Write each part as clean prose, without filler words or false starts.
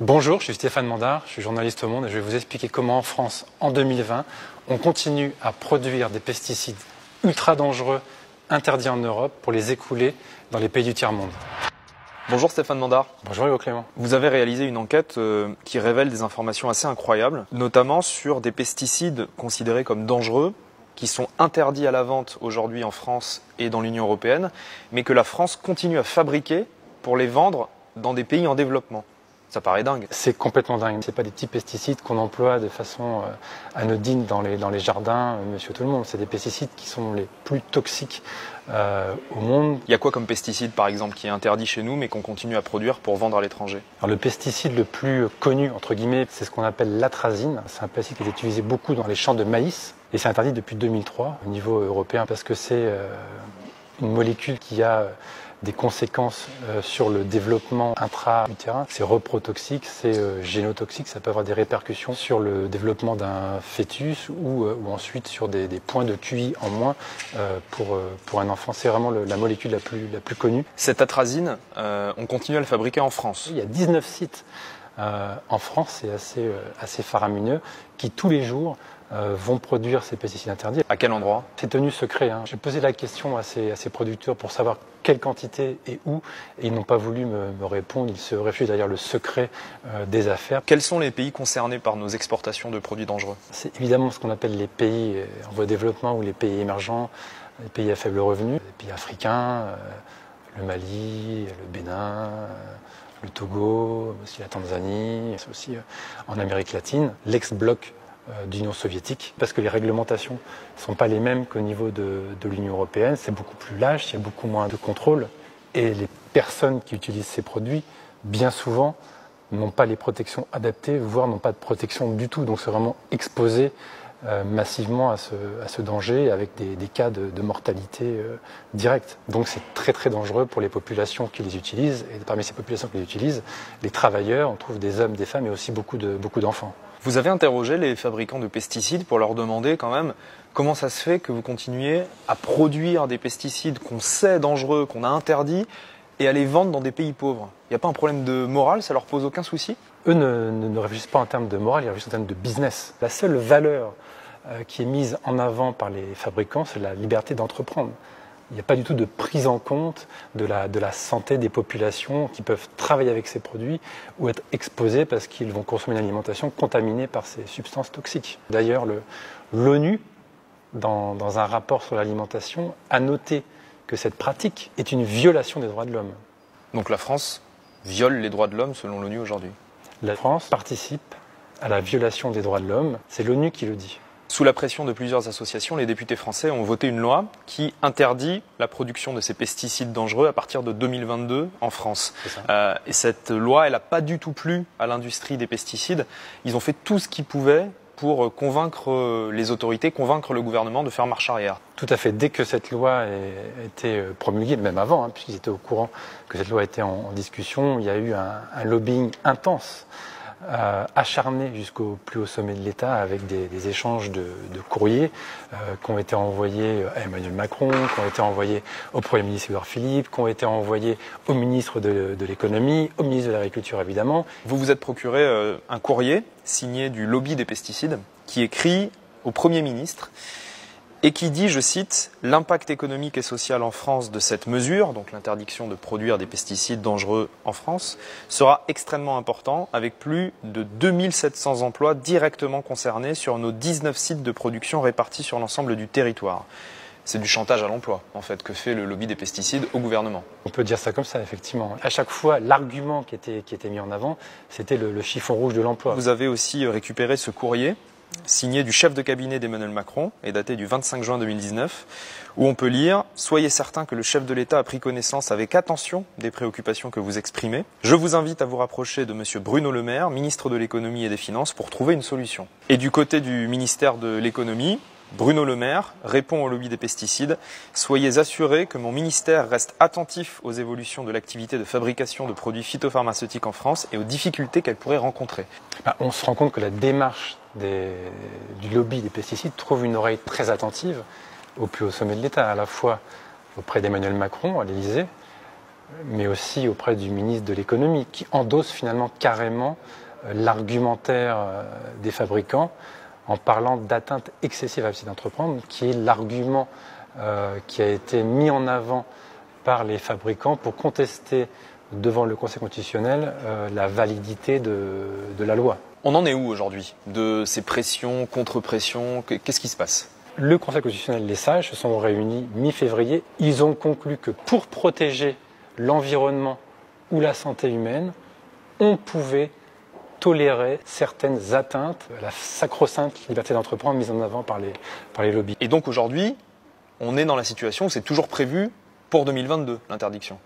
Bonjour, je suis Stéphane Mandard, je suis journaliste au Monde et je vais vous expliquer comment en France, en 2020, on continue à produire des pesticides ultra dangereux, interdits en Europe, pour les écouler dans les pays du tiers-monde. Bonjour Stéphane Mandard. Bonjour Hugo Clément. Vous avez réalisé une enquête qui révèle des informations assez incroyables, notamment sur des pesticides considérés comme dangereux, qui sont interdits à la vente aujourd'hui en France et dans l'Union européenne, mais que la France continue à fabriquer pour les vendre dans des pays en développement. Ça paraît dingue. C'est complètement dingue. C'est pas des petits pesticides qu'on emploie de façon anodine dans les jardins, monsieur tout le monde. C'est des pesticides qui sont les plus toxiques au monde. Il y a quoi comme pesticide par exemple qui est interdit chez nous mais qu'on continue à produire pour vendre à l'étranger? Alors, le pesticide le plus connu, entre guillemets, c'est ce qu'on appelle l'atrazine. C'est un pesticide qui est utilisé beaucoup dans les champs de maïs et c'est interdit depuis 2003 au niveau européen parce que c'est une molécule qui a des conséquences sur le développement intra-utérin. C'est reprotoxique, c'est génotoxique, ça peut avoir des répercussions sur le développement d'un fœtus ou ensuite sur des points de QI en moins pour un enfant. C'est vraiment la molécule la plus connue. Cette atrazine, on continue à le fabriquer en France. Il y a 19 sites en France, c'est assez faramineux, qui tous les jours vont produire ces pesticides interdits. À quel endroit? C'est tenu secret. J'ai posé la question à ces producteurs pour savoir quelle quantité et où, et ils n'ont pas voulu me répondre. Ils se réfugient derrière le secret des affaires. Quels sont les pays concernés par nos exportations de produits dangereux? C'est évidemment ce qu'on appelle les pays en voie de développement ou les pays émergents, les pays à faible revenu, les pays africains, le Mali, le Bénin, le Togo, aussi la Tanzanie, c'est aussi en Amérique latine, l'ex-bloc d'Union soviétique, parce que les réglementations ne sont pas les mêmes qu'au niveau de l'Union européenne. C'est beaucoup plus lâche, il y a beaucoup moins de contrôle. Et les personnes qui utilisent ces produits, bien souvent, n'ont pas les protections adaptées, voire n'ont pas de protection du tout. Donc c'est vraiment exposé massivement à ce danger, avec des cas de mortalité directe. Donc c'est très très dangereux pour les populations qui les utilisent. Et parmi ces populations qui les utilisent, les travailleurs, on trouve des hommes, des femmes et aussi beaucoup d'enfants. Vous avez interrogé les fabricants de pesticides pour leur demander quand même comment ça se fait que vous continuez à produire des pesticides qu'on sait dangereux, qu'on a interdits, et à les vendre dans des pays pauvres. Il n'y a pas un problème de morale, ça leur pose aucun souci? Eux ne réfléchissent pas en termes de morale, ils réfléchissent en termes de business. La seule valeur qui est mise en avant par les fabricants, c'est la liberté d'entreprendre. Il n'y a pas du tout de prise en compte de la santé des populations qui peuvent travailler avec ces produits ou être exposés parce qu'ils vont consommer une alimentation contaminée par ces substances toxiques. D'ailleurs, l'ONU, dans un rapport sur l'alimentation, a noté que cette pratique est une violation des droits de l'homme. Donc la France viole les droits de l'homme selon l'ONU aujourd'hui? La France participe à la violation des droits de l'homme, c'est l'ONU qui le dit. Sous la pression de plusieurs associations, les députés français ont voté une loi qui interdit la production de ces pesticides dangereux à partir de 2022 en France. Et cette loi, elle n'a pas du tout plu à l'industrie des pesticides. Ils ont fait tout ce qu'ils pouvaient pour convaincre les autorités, convaincre le gouvernement de faire marche arrière. Tout à fait. Dès que cette loi a été promulguée, même avant, puisqu'ils étaient au courant que cette loi était en discussion, il y a eu un lobbying intense, acharné jusqu'au plus haut sommet de l'État, avec des échanges de courriers qui ont été envoyés à Emmanuel Macron, qui ont été envoyés au Premier ministre Édouard Philippe, qui ont été envoyés au ministre de l'Économie, au ministre de l'Agriculture évidemment. Vous vous êtes procuré un courrier signé du lobby des pesticides qui écrit au Premier ministre et qui dit, je cite, « L'impact économique et social en France de cette mesure, donc l'interdiction de produire des pesticides dangereux en France, sera extrêmement important, avec plus de 2700 emplois directement concernés sur nos 19 sites de production répartis sur l'ensemble du territoire. » C'est du chantage à l'emploi, en fait, que fait le lobby des pesticides au gouvernement. On peut dire ça comme ça, effectivement. À chaque fois, l'argument qui était mis en avant, c'était le chiffon rouge de l'emploi. Vous avez aussi récupéré ce courrier signé du chef de cabinet d'Emmanuel Macron et daté du 25 juin 2019, où on peut lire « Soyez certains que le chef de l'État a pris connaissance avec attention des préoccupations que vous exprimez. Je vous invite à vous rapprocher de M. Bruno Le Maire, ministre de l'Économie et des Finances, pour trouver une solution. » Et du côté du ministère de l'Économie, Bruno Le Maire répond au lobby des pesticides « Soyez assurés que mon ministère reste attentif aux évolutions de l'activité de fabrication de produits phytopharmaceutiques en France et aux difficultés qu'elle pourrait rencontrer. » On se rend compte que la démarche du lobby des pesticides trouve une oreille très attentive au plus haut sommet de l'État, à la fois auprès d'Emmanuel Macron à l'Élysée, mais aussi auprès du ministre de l'économie, qui endosse finalement carrément l'argumentaire des fabricants en parlant d'atteinte excessive à la liberté d'entreprendre, qui est l'argument qui a été mis en avant par les fabricants pour contester devant le Conseil constitutionnel la validité de la loi. On en est où aujourd'hui de ces pressions, contre-pressions? Qu'est-ce qui se passe? Le Conseil constitutionnel, les sages, se sont réunis mi-février. Ils ont conclu que pour protéger l'environnement ou la santé humaine, on pouvait tolérer certaines atteintes à la sacro-sainte liberté d'entreprendre mise en avant par les lobbies. Et donc aujourd'hui, on est dans la situation où c'est toujours prévu pour 2022, l'interdiction.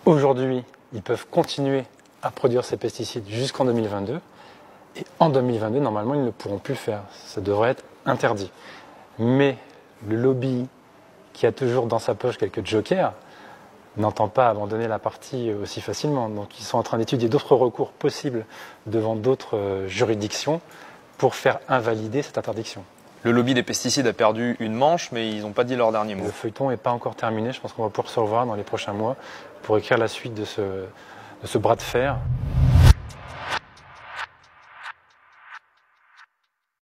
Aujourd'hui, ils peuvent continuer à produire ces pesticides jusqu'en 2022. Et en 2022, normalement, ils ne pourront plus le faire. Ça devrait être interdit. Mais le lobby, qui a toujours dans sa poche quelques jokers, n'entend pas abandonner la partie aussi facilement. Donc ils sont en train d'étudier d'autres recours possibles devant d'autres juridictions pour faire invalider cette interdiction. Le lobby des pesticides a perdu une manche, mais ils n'ont pas dit leur dernier mot. Le feuilleton n'est pas encore terminé. Je pense qu'on va pouvoir se revoir dans les prochains mois pour écrire la suite de ce bras de fer.